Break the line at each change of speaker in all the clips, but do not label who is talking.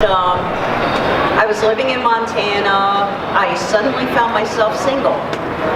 I was living in Montana. I suddenly found myself single.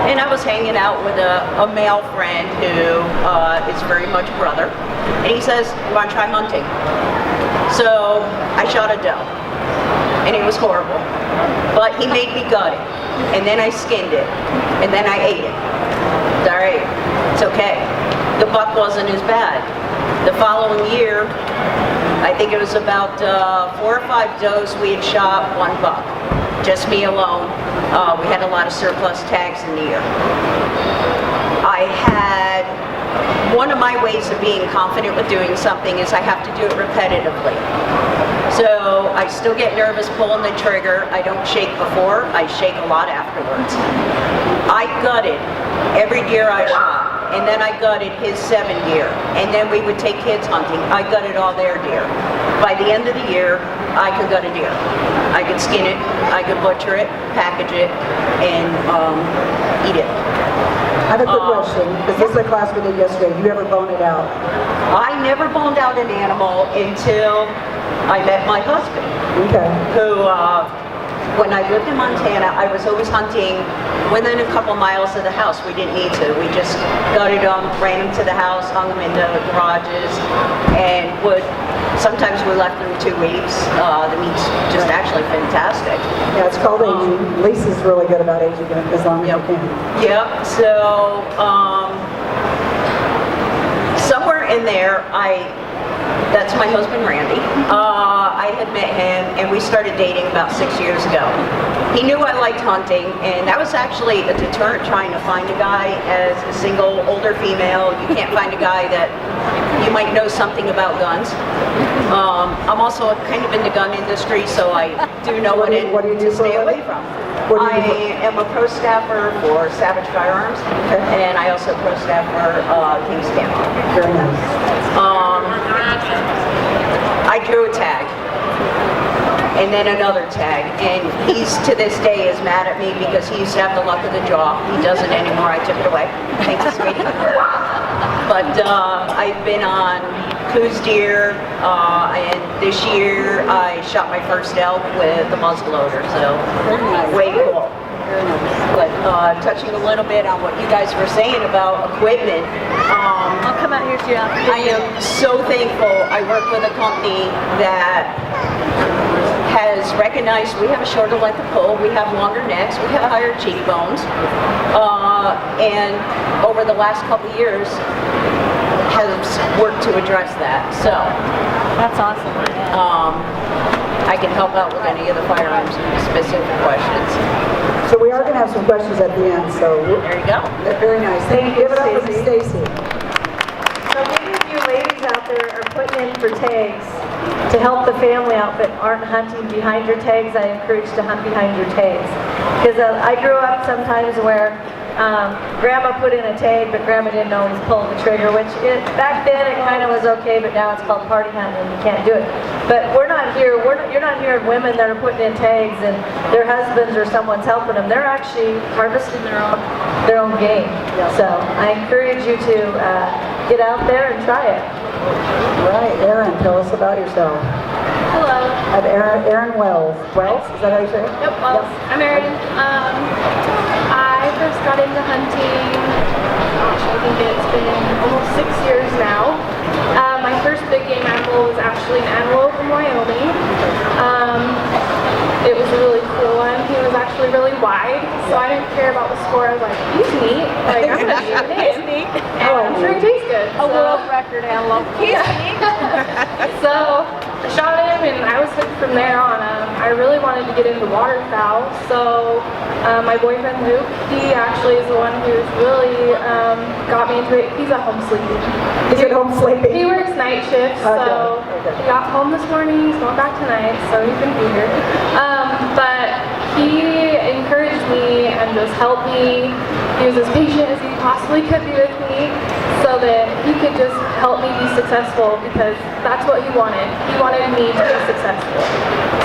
And I was hanging out with a male friend who is very much brother. And he says, "You want to try hunting?" So I shot a doe. And it was horrible. But he made me gut it. And then I skinned it. And then I ate it. All right, it's okay. The buck wasn't as bad. The following year, I think it was about 4 or 5 does we had shot, 1 buck. Just me alone. We had a lot of surplus tags in the year. I had, one of my ways of being confident with doing something is I have to do it repetitively. So I still get nervous pulling the trigger. I don't shake before, I shake a lot afterwards. I gutted every deer I shot. And then I gutted his 7 deer. And then we would take kids hunting. I gutted all their deer. By the end of the year, I could gut a deer. I could skin it, I could butcher it, package it, and eat it.
I have a quick question, because this is a class we did yesterday. You ever bone it out?
I never boned out an animal until I met my husband.
Okay.
Who, when I lived in Montana, I was always hunting within a couple miles of the house. We didn't need to. We just gutted them, ran them to the house, hung them in the garages, and sometimes we left them 2 weeks. The meat's just actually fantastic.
Yeah, it's called aging. Lisa's really good about aging it as long as you can.
Yep. So somewhere in there, that's my husband, Randy. I had met him, and we started dating about 6 years ago. He knew I liked hunting, and that was actually a deterrent trying to find a guy as a single, older female. You can't find a guy that you might know something about guns. I'm also kind of in the gun industry, so I do know what
do you do
to stay away from. I am a pro staffer for Savage Firearms, and I also pro staff for King's Camp.
Very nice.
I drew a tag, and then another tag, and he's to this day is mad at me because he used to have the luck of the draw. He doesn't anymore. I took it away. Thank you, sweetie. But I've been on Coos deer, and this year I shot my first elk with the muzzleloader, so way cool. But touching a little bit on what you guys were saying about equipment,
I'll come out here too.
I am so thankful I work with a company that has recognized we have a shorter length of pull, we have longer necks, we have higher cheek bones, and over the last couple years has worked to address that. So
That's awesome.
I can help out with any of the firearms specific questions.
So we are going to have some questions at the end, so
There you go.
very nice.
Thank you,
Give it up for Stacey.
So many of you ladies out there are putting in for tags to help the family out but aren't hunting behind your tags. I encourage to hunt behind your tags. Because I grew up sometimes where Grandma put in a tag, but Grandma didn't always pull the trigger, which back then it kind of was okay, but now it's called party hunting and you can't do it. But you're not hearing women that are putting in tags and their husbands or someone's helping them. They're actually harvesting their own game. So I encourage you to get out there and try it.
Right, Erin, tell us about yourself.
Hello.
I have Erin Welz. Welz, is that how you say it?
Yep, Welz. I'm Erin. I first got into hunting, gosh, I think it's been almost 6 years now. My first big game animal was actually an antelope from Wyoming. It was a really cool one. He was actually really wide, so I didn't care about the score. I was like, he's neat. Like, I'm gonna shoot him. And I'm sure he tastes good.
A world record antelope.
He's neat. So I shot him, and I was hooked from there on. I really wanted to get into waterfowl, so my boyfriend Luke, he actually is the one who's really got me into it. He's at home sleeping.
Is it home sleeping?
He works night shifts, so he got home this morning, he's going back tonight, so he's gonna be here. But he encouraged me and just helped me. He was as patient as he possibly could be with me so that he could just help me be successful because that's what he wanted. He wanted me to be successful.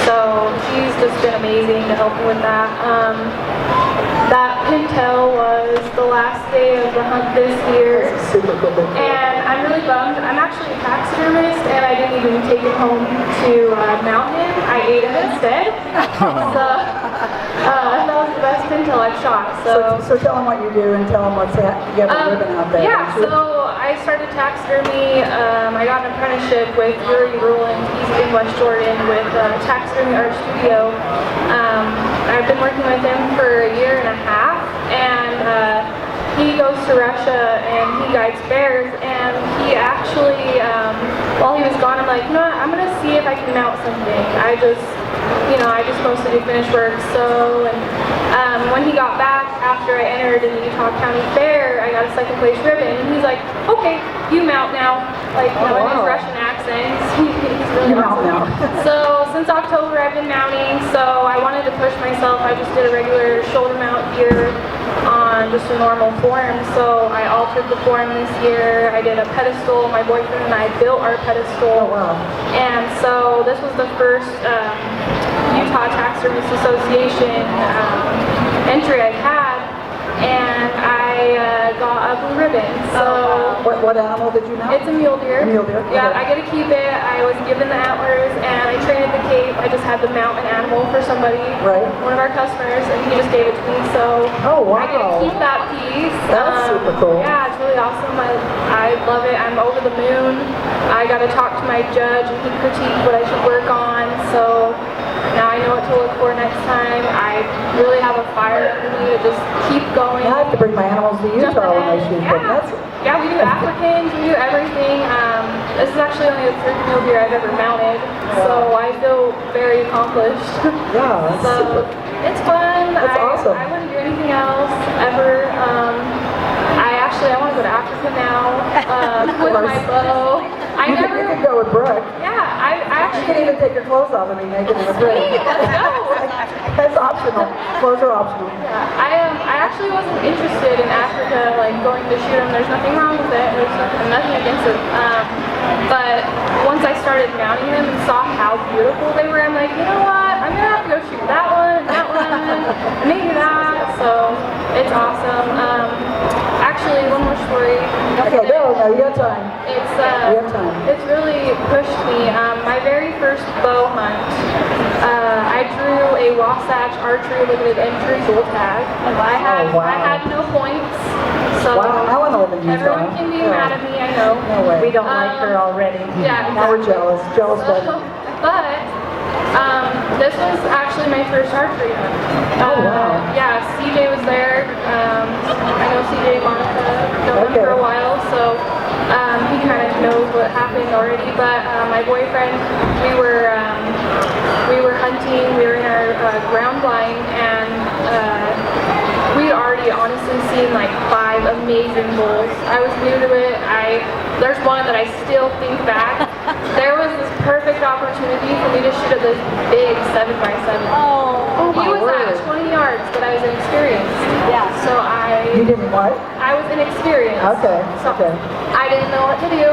So he's just been amazing to help me with that. That pintail was the last day of the hunt this year.
That's a super cool picture.
And I'm really bummed. I'm actually a taxidermist, and I didn't even take him home to mount him. I ate him instead. So that was the best pintail I've shot.
So tell them what you do and tell them what's you have a ribbon out there.
Yeah, so I started taxidermy. I got an apprenticeship with Yuri Ruland. He's in West Jordan with Taxidermy Art Studio. I've been working with him for a year and a half, and he goes to Russia and he guides bears, and he actually, while he was gone, I'm like, you know what, I'm gonna see if I can mount something. I just mostly do finish work, so, and when he got back, after I entered in the Utah County Fair, I got a second place ribbon, and he's like, okay, you mount now, like, in his Russian accent, he's really awesome. So, since October, I've been mounting, so I wanted to push myself. I just did a regular shoulder mount here on just a normal form, so I altered the form this year. I did a pedestal. My boyfriend and I built our pedestal.
Oh, wow.
And so this was the first Utah Taxidermist Association entry I had, and I got a blue ribbon. So
what animal did you mount?
it's a mule deer.
A mule deer?
Yeah,
Okay.
I get to keep it. I was given the antlers, and I traded the cape. I just had to mount an animal for somebody,
Right.
one of our customers, and he just gave it to me. So
Oh, wow.
I get to keep that piece.
That's super cool.
Yeah, it's really awesome. I love it. I'm over the moon. I got to talk to my judge, and he critiqued what I should work on. So now I know what to look for next time. I really have a fire under me to just keep going.
I have to bring my animals to
Jump
Utah when I
ahead.
shoot
Yeah.
them.
Yeah, we do Africans, we do everything. This is actually only the third mule deer I've ever mounted, so I feel very accomplished.
Yeah, that's
So
super.
it's fun.
That's awesome.
I wouldn't do anything else ever. I want to go to Africa now with my bow.
You could go with Brooke.
Yeah, I
You
actually.
can even take your clothes off and be naked in the break.
Let's go.
That's optional. Clothes are optional.
Yeah, I actually wasn't interested in Africa, like going to shoot them. There's nothing wrong with it. There's nothing against it. But once I started mounting them and saw how beautiful they were, I'm like, you know what? I'm gonna have to go shoot that one, maybe that. So it's awesome. Actually, one more story.
Okay, no, you got time.
It's
We have time.
it's really pushed me. My very first bow hunt, I drew a Wasatch Archery Limited Entry bull tag. I
wow.
had no points, so
Wow, I want to live in Utah.
everyone can be
Yeah.
mad at me. I know.
No way.
We don't like her already.
Yeah,
Now we're jealous. Jealous,
So,
buddy.
but this was actually my first archery hunt.
Oh, wow.
Yeah, CJ was there. I know CJ Wonnacott, known him
Okay.
for a while, so he kind of knows what happened already. But my boyfriend, we were hunting. We were in our ground blind, and we'd already honestly seen like 5 amazing bulls. I was new to it. There's one that I still think back. There was this perfect opportunity for me to shoot at this big 7x7.
Oh,
He was at 20 yards, but I was inexperienced.
yeah.
So
You didn't what?
I was inexperienced.
Okay,
So
okay.
I didn't know what to do.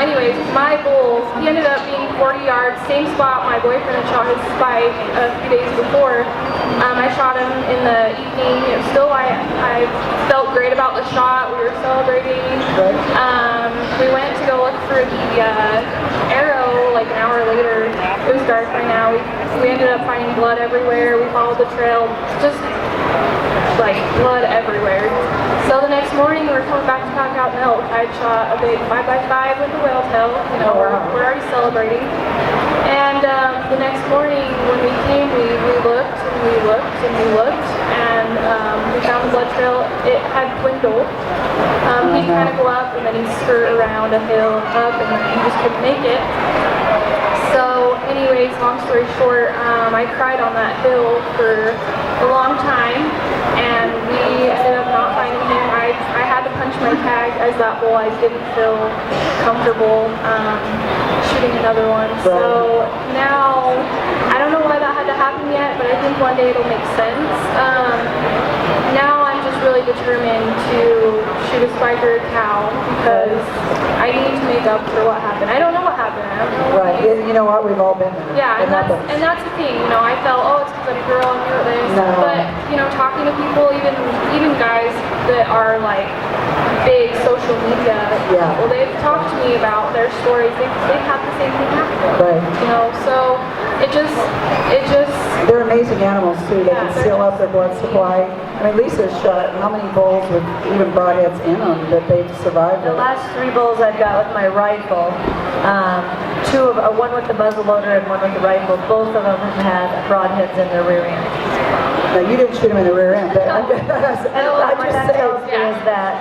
Anyways, my bull, he ended up being 40 yards, same spot my boyfriend had shot his spike a few days before. I shot him in the evening. It was still, I felt great about the shot. We were celebrating.
Right.
We went to go look for the arrow like an hour later. It was dark by now. We ended up finding blood everywhere. We followed the trail, just like blood everywhere. So the next morning we were coming back to pack out milk. I'd shot a big 5x5 with a whale tail. You know, we're already celebrating. And the next morning when we came, we looked and we looked and we looked, and we found the blood trail. It had dwindled. He'd kind of go up and then he'd skirt around a hill up, and then he just couldn't make it. So anyways, long story short, I cried on that hill for a long time, and we ended up not finding him. I had to punch my tag as that bull. I didn't feel comfortable shooting another one. So now, I don't know why that had to happen yet, but I think one day it'll make sense. Now I'm just really determined to shoot a spike or a cow because I need to make up for what happened. I don't know what happened. I don't know.
Right, you know what, we've all been there.
Yeah,
It happens.
and that's the thing, you know, I felt, oh, it's because I'm a girl and you're this.
No.
But, you know, talking to people, even guys that are like big social media,
Yeah.
well, they've talked to me about their stories. They've had the same thing happen.
Right.
You know, so it just,
They're amazing animals too. They
Yeah,
can
they're
seal up their blood supply. I mean, Lisa's shot how many bulls with even broadheads in them that they've survived
The
with?
last 3 bulls I've got with my rifle, one with the muzzle loader and one with the rifle, both of them have had broadheads in their rear end.
Now, you didn't shoot them in the rear end, but
And what that tells me is that,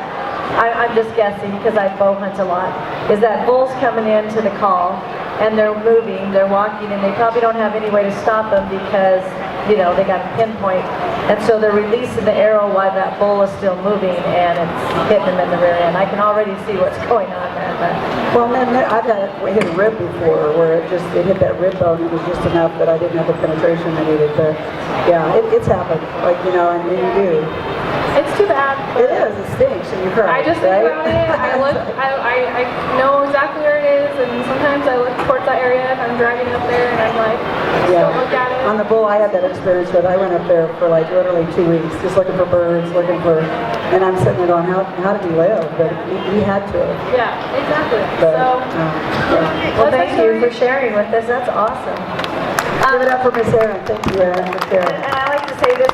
I'm just guessing because I bow hunt a lot, is that bulls coming into the call and they're moving, they're walking, and they probably don't have any way to stop them because, you know, they got a pinpoint. And so they're releasing the arrow while that bull is still moving and it's hitting them in the rear end. I can already see what's going on there. But
well, then I've had it hit a rib before where it hit that rib bone. It was just enough that I didn't have the penetration I needed. But yeah, it's happened. Like, you know, and you do.
it's too bad.
It is. It stinks and you cry.
I just think
right?
about it, I know exactly where it is, and sometimes I look towards that area if I'm driving up there and I'm like, just
Yeah.
don't look at it.
On the bull, I had that experience with. I went up there for like literally 2 weeks, just looking for birds, and I'm sitting there going, how did he live? But he had to.
Yeah, exactly.
But,
So,
yeah.
well, thank you for sharing with us. That's awesome.
Give it up for Miss Erin. Thank you, Erin, for sharing.
And I like to say this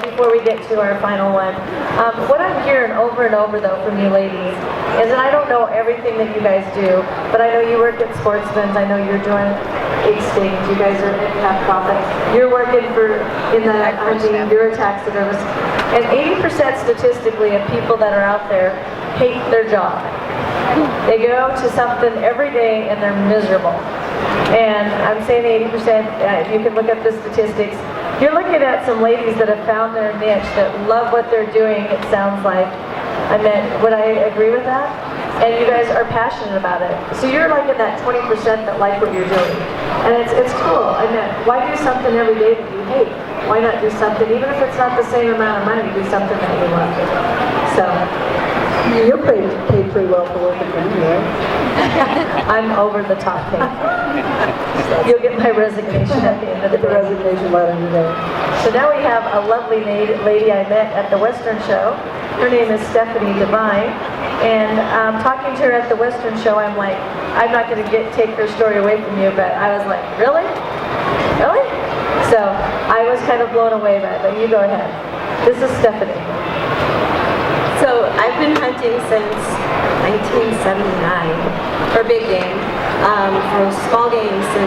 before we get to our final one. What I'm hearing over and over, though, from you ladies, is that I don't know everything that you guys do, but I know you work at Sportsman's. I know you're doing Extinct. You guys are in half-profit. You're working in the hunting. You're a taxidermist. And 80% statistically of people that are out there hate their job. They go to something every day and they're miserable. And I'm saying 80%, you can look up the statistics. You're looking at some ladies that have found their niche, that love what they're doing, it sounds like. Would I agree with that? And you guys are passionate about it. So you're like in that 20% that like what you're doing. And it's cool. Why do something every day that you hate? Why not do something, even if it's not the same amount of money, do something that you love? So.
You're paid pretty well for working for me, right?
I'm over the top paid. You'll get my resignation at the end of the
Get the
day.
resignation letter today.
So now we have a lovely lady I met at the Western Show. Her name is Devine. And talking to her at the Western Show, I'm like, I'm not going to take her story away from you, but I was like, really? Really? So I was kind of blown away by it, but you go ahead. This is Stephanie.
So I've been hunting since 1979 for big game, for small game since